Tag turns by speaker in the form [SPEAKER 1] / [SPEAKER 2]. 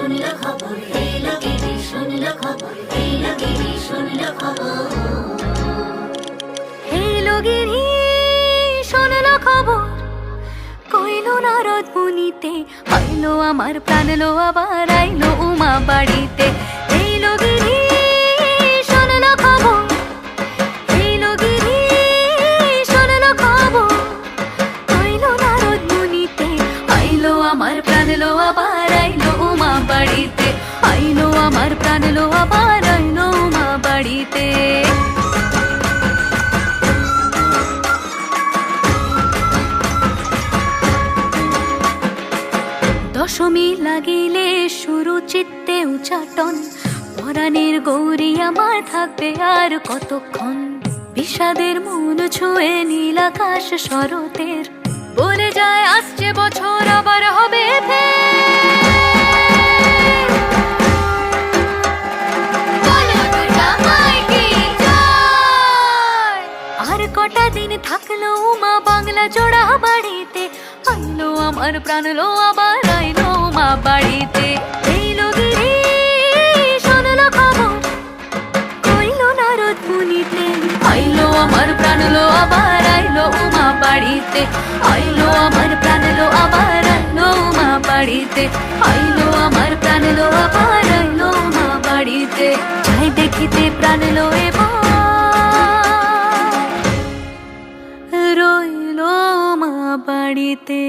[SPEAKER 1] শুনলো খবর, এলো গিরি শুনলো খবর, এলো গিরি শুনলো খবর।
[SPEAKER 2] এলো গিরি শুনলো খবর, কইলো নারদ মুনিতে, আইলো আমার প্রাণ লো আবার আইলো উমা বাড়িতে। এলো গিরি শুনলো খবর, এলো গিরি শুনলো খবর, কইলো নারদ মুনিতে, আইলো আমার প্রাণ লো আবার আইলো উমা বাড়িতে, আইলো আমার প্রাণ লো আবার আইলো উমা বাড়িতে। দশমী লাগিলে শুরু চিত্তে উচাটন, পরাণের গৌরী আমার থাকবে আর কতক্ষণ। বিষাদের মন ছুঁয়ে নীল আকাশ শরতের, বলে যায় আসছে বছর আবার হবে ফের। বলো দুর্গা মাই কি জয়। আর কটা দিন থাকলো উমা বাংলা জোড়া বাড়িতে, আইলো আমার প্রাণ লো আবার আইলো উমা বাড়িতে। এলো গিরি শুনলো খবর, কইলো নারদ মুনিতে, আইলো আমার প্রাণ লো আবার আইলো উমা বাড়িতে, আইলো আমার প্রাণ লো আবার আইলো উমা বাড়িতে, আইলো আমার প্রাণ লো আবার আইলো উমা বাড়িতে। যাই দেখিতে প্রাণ লো এবার রইলো মা বাড়িতে।